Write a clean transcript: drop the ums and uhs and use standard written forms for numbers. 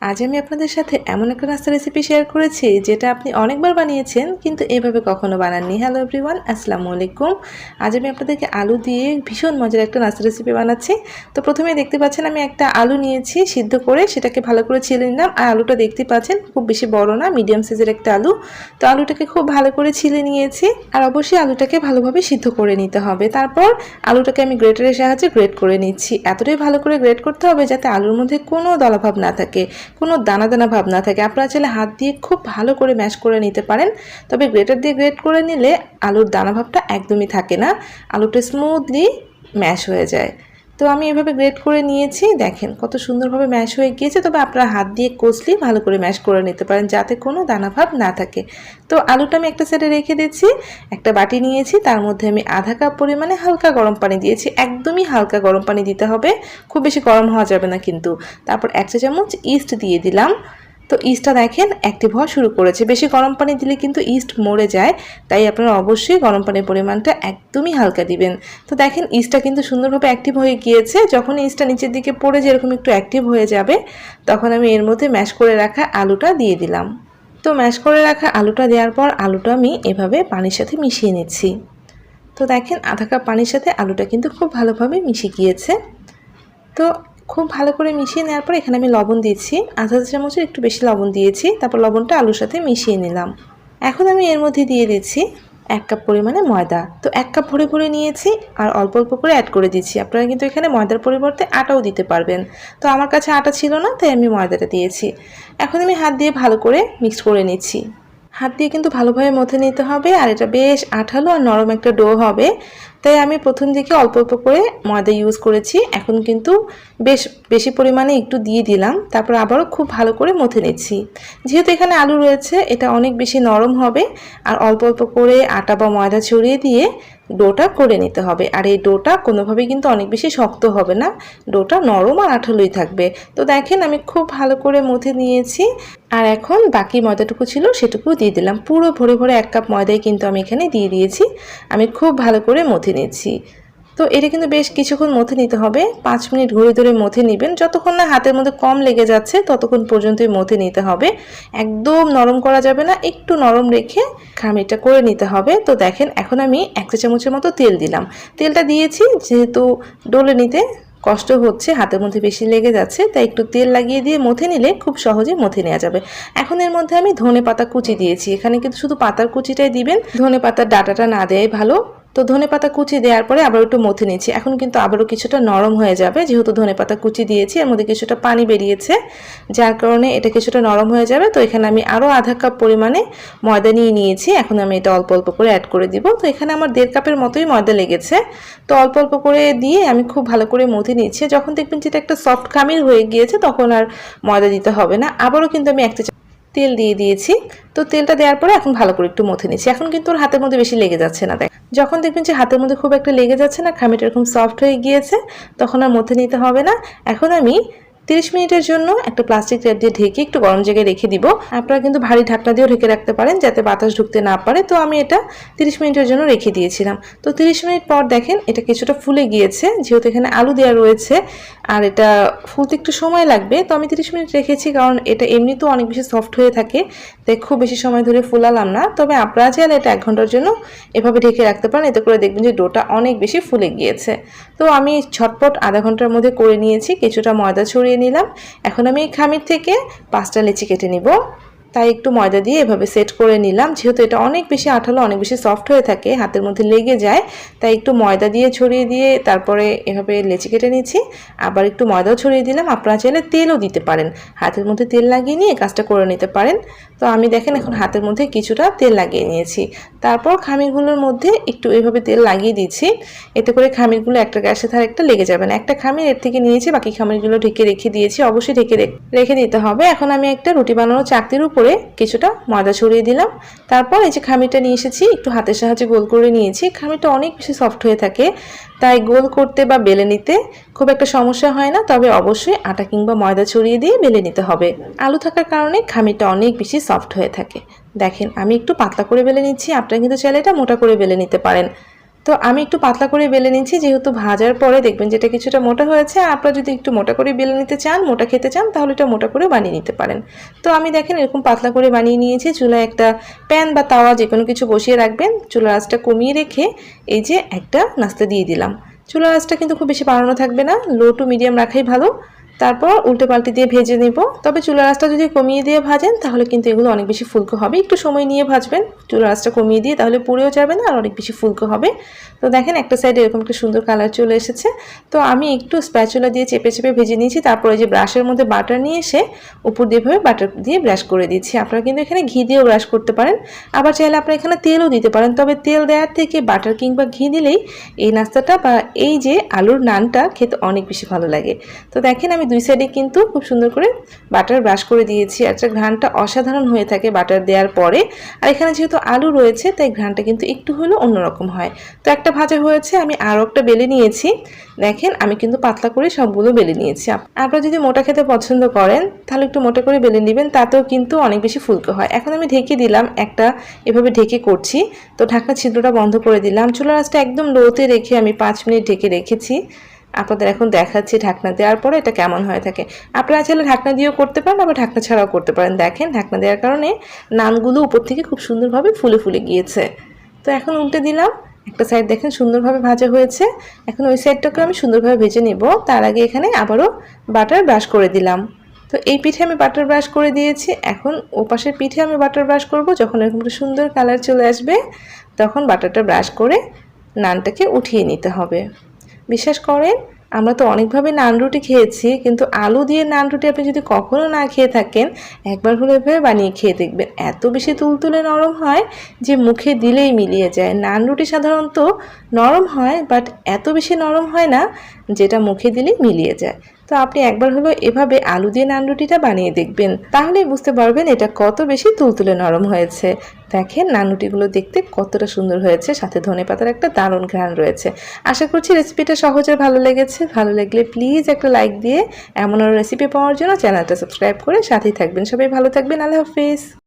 আজ আমি আপনাদের সাথে এমন একটা নাস্তা রেসিপি শেয়ার করেছি যেটা আপনি অনেকবার বানিয়েছেন কিন্তু এভাবে কখনো বানাননি। হ্যালো এভরিওয়ান, আসসালামু আলাইকুম। আজ আমি আপনাদেরকে আলু দিয়ে ভীষণ মজার একটা নাস্তা রেসিপি বানাচ্ছি। তো প্রথমেই দেখতে পাচ্ছেন আমি একটা আলু নিয়েছি, সিদ্ধ করে সেটাকে ভালো করে ছিলে নিলাম। আর আলুটা দেখতে পাচ্ছেন খুব বেশি বড় না, মিডিয়াম সাইজের একটা আলু। তো আলুটাকে খুব ভালো করে ছিলে নিয়েছি। আর অবশ্যই আলুটাকে ভালোভাবে সিদ্ধ করে নিতে হবে। তারপর আলুটাকে আমি গ্রেটারের সাহায্যে গ্রেট করে নিচ্ছি। এতটাই ভালো করে গ্রেট করতে হবে যাতে আলুর মধ্যে কোনো দলাভাব না থাকে, কোনো দানা দানা ভাব না থাকে। আপনারা চাইলে হাত দিয়ে খুব ভালো করে ম্যাশ করে নিতে পারেন, তবে গ্রেটার দিয়ে গ্রেট করে নিলে আলুর দানা ভাবটা একদমই থাকে না, আলুটা স্মুথলি ম্যাশ হয়ে যায়। তো আমি এভাবে গ্রেট করে নিয়েছি, দেখেন কত সুন্দরভাবে ম্যাশ হয়ে গিয়েছে। তবে আপনারা হাত দিয়ে কষলেই ভালো করে ম্যাশ করে নিতে পারেন যাতে কোনো দানা ভাব না থাকে। তো আলুটা আমি একটা সাইডে রেখে দিচ্ছি। একটা বাটি নিয়েছি, তার মধ্যে আমি আধা কাপ পরিমাণে হালকা গরম পানি দিয়েছি। একদমই হালকা গরম পানি দিতে হবে, খুব বেশি গরম হওয়া যাবে না কিন্তু। তারপর 1 চা চামচ ইস্ট দিয়ে দিলাম। তো ইস্টটা দেখেন অ্যাক্টিভ হওয়া শুরু করেছে। বেশি গরম পানি দিলে কিন্তু ইস্ট মরে যায়, তাই আপনারা অবশ্যই গরম পানির পরিমাণটা একদমই হালকা দিবেন। তো দেখেন ইস্টটা কিন্তু সুন্দরভাবে অ্যাক্টিভ হয়ে গিয়েছে। যখন ইস্টটা নিচের দিকে পড়ে যেরকম একটু অ্যাক্টিভ হয়ে যাবে, তখন আমি এর মধ্যে ম্যাশ করে রাখা আলুটা দিয়ে দিলাম। তো ম্যাশ করে রাখা আলুটা দেওয়ার পর আলুটা আমি এভাবে পানির সাথে মিশিয়ে নিচ্ছি। তো দেখেন আধা কাপ পানির সাথে আলুটা কিন্তু খুব ভালোভাবে মিশে গিয়েছে। তো খুব ভালো করে মিশিয়ে নেওয়ার পর এখানে আমি লবণ দিয়েছি, আধা চা চামচের একটু বেশি লবণ দিয়েছি। তারপর লবণটা আলুর সাথে মিশিয়ে নিলাম। এখন আমি এর মধ্যে দিয়ে দিচ্ছি 1 কাপ পরিমাণে ময়দা। তো 1 কাপ ভরে ভরে নিয়েছি আর অল্প অল্প করে অ্যাড করে দিচ্ছি। আপনারা কিন্তু এখানে ময়দার পরিবর্তে আটাও দিতে পারবেন। তো আমার কাছে আটা ছিল না, তাই আমি ময়দাটা দিয়েছি। এখন আমি হাত দিয়ে ভালো করে মিক্স করে নিচ্ছি। হাত দিয়ে কিন্তু ভালোভাবে মথে নিতে হবে, আর এটা বেশ আঠালো আর নরম একটা ডো হবে। তাই আমি প্রথম দিকে অল্প অল্প করে ময়দা ইউজ করেছি, এখন কিন্তু বেশ বেশি পরিমাণে একটু দিয়ে দিলাম। তারপর আবারও খুব ভালো করে মথে নিচ্ছি। যেহেতু এখানে আলু রয়েছে, এটা অনেক বেশি নরম হবে। আর অল্প অল্প করে আটা বা ময়দা ছড়িয়ে দিয়ে ডোটা করে নিতে হবে। আর এই ডোটা কোনোভাবেই কিন্তু অনেক বেশি শক্ত হবে না, ডোটা নরম আর আঠালোই থাকবে। তো দেখেন আমি খুব ভালো করে মথে নিয়েছি। আর এখন বাকি ময়দাটুকু ছিল সেটুকু দিয়ে দিলাম। পুরো ভরে ভরে 1 কাপ ময়দাই কিন্তু আমি এখানে দিয়ে দিয়েছি। আমি খুব ভালো করে মথে নিচ্ছি। তো এটা কিন্তু বেশ কিছুক্ষণ মথে নিতে হবে, 5 মিনিট ঘড়ি ধরে মথে নেবেন। যতক্ষণ না হাতের মধ্যে কম লেগে যাচ্ছে ততক্ষণ পর্যন্তই মথে নিতে হবে। একদম নরম করা যাবে না, একটু নরম রেখে খামিরটা করে নিতে হবে। তো দেখেন এখন আমি 1 চা চামচের মতো তেল দিলাম। তেলটা দিয়েছি যেহেতু ডলে নিতে কষ্ট হচ্ছে, হাতের মধ্যে বেশি লেগে যাচ্ছে, তাই একটু তেল লাগিয়ে দিয়ে মথে নিলে খুব সহজে মথে নেওয়া যাবে। এখন এর মধ্যে আমি ধনে পাতা কুচি দিয়েছি। এখানে কিন্তু শুধু পাতার কুচিটাই দিবেন, ধনে পাতার ডাঁটাটা না দেয়াই ভালো। তো ধনেপাতা কুচি দেওয়ার পরে আবার একটু মথে নিচ্ছি। এখন কিন্তু আবারও কিছুটা নরম হয়ে যাবে, যেহেতু ধনেপাতা কুচি দিয়েছি এর মধ্যে কিছুটা পানি বেরিয়েছে, যার কারণে এটা কিছুটা নরম হয়ে যাবে। তো এখানে আমি আরও আধা কাপ পরিমাণে ময়দা নিয়ে নিয়েছি। এখন আমি এটা অল্প অল্প করে অ্যাড করে দিব। তো এখানে আমার 1.5 কাপের মতোই ময়দা লেগেছে। তো অল্প অল্প করে দিয়ে আমি খুব ভালো করে মথে নিচ্ছি। যখন দেখবেন যেটা একটা সফট খামির হয়ে গিয়েছে তখন আর ময়দা দিতে হবে না। আবারও কিন্তু আমি 1 চা তেল দিয়ে দিয়েছি। তো তেলটা দেওয়ার পরে এখন ভালো করে একটু মথে নিচ্ছি। এখন কিন্তু ওর হাতের মধ্যে বেশি লেগে যাচ্ছে না। যখন দেখবেন যে হাতের মধ্যে খুব একটা লেগে যাচ্ছে না, খামিটা এরকম সফট হয়ে গিয়েছে, তখন আর মথে নিতে হবে না। এখন আমি 30 মিনিটের জন্য একটা প্লাস্টিক র্যাপ দিয়ে ঢেকে একটু গরম জায়গায় রেখে দিব। আপনারা কিন্তু ভারী ঢাকনা দিয়েও ঢেকে রাখতে পারেন যাতে বাতাস ঢুকতে না পারে। তো আমি এটা 30 মিনিটের জন্য রেখে দিয়েছিলাম। তো 30 মিনিট পর দেখেন এটা কিছুটা ফুলে গিয়েছে, যেহেতু এখানে আলু দেওয়া রয়েছে আর এটা ফুলতে একটু সময় লাগবে। তো আমি 30 মিনিট রেখেছি, কারণ এটা এমনিতেও অনেক বেশি সফট হয়ে থাকে, তাই খুব বেশি সময় ধরে ফুলালাম না। তবে আপনারা চাইলে এটা 1 ঘন্টার জন্য এভাবে ঢেকে রাখতে পারেন, এতে করে দেখবেন যে ডোটা অনেক বেশি ফুলে গিয়েছে। তো আমি ঝটপট আধা ঘন্টার মধ্যে করে নিয়েছি। কিছুটা ময়দা ছড়িয়ে নিলাম। এখন আমি এই খামির থেকে 5টা লেচি কেটে নিব। তাই একটু ময়দা দিয়ে এভাবে সেট করে নিলাম। যেহেতু এটা অনেক বেশি আঠালো, অনেক বেশি সফট হয়ে থাকে, হাতের মধ্যে লেগে যায়, তাই একটু ময়দা দিয়ে ছড়িয়ে দিয়ে তারপরে এভাবে লেচি কেটে নিচ্ছি। আবার একটু ময়দাও ছড়িয়ে দিলাম। আপনারা চাইলে তেলও দিতে পারেন, হাতের মধ্যে তেল লাগিয়ে নিয়ে কাজটা করে নিতে পারেন। তো আমি দেখেন এখন হাতের মধ্যে কিছুটা তেল লাগিয়ে নিয়েছি। তারপর খামিরগুলোর মধ্যে একটু এইভাবে তেল লাগিয়ে দিচ্ছি, এতে করে খামিরগুলো একটা গ্যাসের ধারে একটা লেগে যাবে না। একটা খামির এর থেকে নিয়েছি, বাকি খামিরগুলো ঢেকে রেখে দিয়েছি। অবশ্যই ঢেকে রেখে দিতে হবে। এখন আমি একটা রুটি বানানোর চাকতির উপরে কিছুটা ময়দা ছড়িয়ে দিলাম। তারপর এই যে খামিরটা নিয়ে এসেছি, একটু হাতের সাহায্যে গোল করে নিয়েছি। খামিরটা অনেক বেশি সফট হয়ে থাকে, তাই গোল করতে বা বেলে নিতে খুব একটা সমস্যা হয় না। তবে অবশ্যই আটা কিংবা ময়দা ছড়িয়ে দিয়ে বেলে নিতে হবে। আলু থাকার কারণে খামিরটা অনেক বেশি সফট হয়ে থাকে। দেখেন আমি একটু পাতলা করে বেলে নিচ্ছি, আপনারা কিন্তু চাইলে এটা মোটা করে বেলে নিতে পারেন। তো তো আমি একটু পাতলা করে বেলে নিচ্ছি, যেহেতু ভাজার পরে দেখবেন যেটা কিছুটা মোটা হয়েছে। আপনারা যদি একটু মোটা করে বেলে নিতে চান, মোটা খেতে চান, তাহলে এটা মোটা করে বানিয়ে নিতে পারেন। তো আমি দেখেন এরকম পাতলা করে বানিয়ে নিয়েছি। চুলায় একটা প্যান বা তাওয়া যে কোনো কিছু বসিয়ে রাখবেন, চুলার আঁচটা কমিয়ে রেখে এই যে একটা নাস্তা দিয়ে দিলাম। চুলার আঁচটা কিন্তু খুব বেশি বাড়ানো থাকবে না, লো টু মিডিয়াম রাখাই ভালো। তারপর উল্টে পাল্টে দিয়ে ভেজে নেব। তবে চুলার আঁচটা যদি কমিয়ে দিয়ে ভাজেন তাহলে কিন্তু এগুলো অনেক বেশি ফুলকো হবে। একটু সময় নিয়ে ভাজবেন চুলার আঁচটা কমিয়ে দিয়ে, তাহলে পুড়েও যাবে না আর অনেক বেশি ফুলকো হবে। তো দেখেন একটা সাইডে এরকম একটা সুন্দর কালার চলে এসেছে। তো আমি একটু স্প্যাচুলা দিয়ে চেপে চেপে ভেজে নিয়েছি। তারপরে যে ব্রাশের মধ্যে বাটার নিয়ে এসে উপর দিয়ে ভাবে বাটার দিয়ে ব্রাশ করে দিচ্ছি। আপনারা কিন্তু এখানে ঘি দিয়েও ব্রাশ করতে পারেন, আবার চাইলে আপনারা এখানে তেলও দিতে পারেন। তবে তেল দেওয়ার থেকে বাটার কিংবা ঘি দিলেই এই নাস্তাটা বা এই যে আলুর নানটা খেতে অনেক বেশি ভালো লাগে। তো দেখেন আমি দুই সাইডে কিন্তু খুব সুন্দর করে বাটার ব্রাশ করে দিয়েছি। আর ঘ্রাণটা অসাধারণ হয়ে থাকে বাটার দেওয়ার পরে। আর এখানে যেহেতু আলু রয়েছে তাই ঘ্রাণটা কিন্তু একটু হলেও অন্যরকম হয়। তো একটা ভাজা হয়েছে, আমি আরও একটা বেলে নিয়েছি। দেখেন আমি কিন্তু পাতলা করে সবগুলো বেলে নিয়েছি। আপনারা যদি মোটা খেতে পছন্দ করেন তাহলে একটু মোটা করে বেলে নেবেন, তাতেও কিন্তু অনেক বেশি ফুলকো হয়। এখন আমি ঢেকে দিলাম, একটা এভাবে ঢেকে করছি। তো ঢাকনা ছিদ্রটা বন্ধ করে দিলাম। চুলার আঁচটা একদম লোতে রেখে আমি 5 মিনিট ঢেকে রেখেছি। আপনাদের এখন দেখাচ্ছি ঢাকনা দেওয়ার পরে এটা কেমন হয়ে থাকে। আপনারা চাইলে ঢাকনা দিয়েও করতে পারেন, আবার ঢাকনা ছাড়াও করতে পারেন। দেখেন ঢাকনা দেওয়ার কারণে নানগুলো উপর থেকে খুব সুন্দরভাবে ফুলে ফুলে গিয়েছে। তো এখন উল্টে দিলাম, একটা সাইড দেখেন সুন্দরভাবে ভাজা হয়েছে। এখন ওই সাইডটাকে আমি সুন্দরভাবে ভেজে নেব। তার আগে এখানে আবারও বাটার ব্রাশ করে দিলাম। তো এই পিঠে আমি বাটার ব্রাশ করে দিয়েছি। এখন ও পাশের পিঠে আমি বাটার ব্রাশ করব। যখন এরকম একটা সুন্দর কালার চলে আসবে তখন বাটারটা ব্রাশ করে নানটাকে উঠিয়ে নিতে হবে। বিশ্বাস করেন আমরা তো অনেকভাবে নান রুটি খেয়েছি, কিন্তু আলু দিয়ে নান রুটি আপনি যদি কখনো না খেয়ে থাকেন একবার হলে এভাবে বানিয়ে খেয়ে দেখবেন। এত বেশি তুলতুলে নরম হয় যে মুখে দিলেই মিলিয়ে যায়। নান রুটি সাধারণত নরম হয়, বাট এত বেশি নরম হয় না যেটা মুখে দিলেই মিলিয়ে যায়। তো আপনি একবার হলো এভাবে আলু দিয়ে নান রুটিটা বানিয়ে দেখবেন, তাহলেই বুঝতে পারবেন এটা কত বেশি তুলতুলে নরম হয়েছে। দেখেন নান রুটিগুলো দেখতে কতটা সুন্দর হয়েছে, সাথে ধনেপাতার একটা দারুণ ঘ্রাণ রয়েছে। আশা করছি রেসিপিটা সহজ আর ভালো লেগেছে। ভালো লাগলে প্লিজ একটা লাইক দিয়ে এমন আরও রেসিপি পাওয়ার জন্য চ্যানেলটা সাবস্ক্রাইব করে সাথেই থাকবেন। সবাই ভালো থাকবেন। আল্লাহ হাফেজ।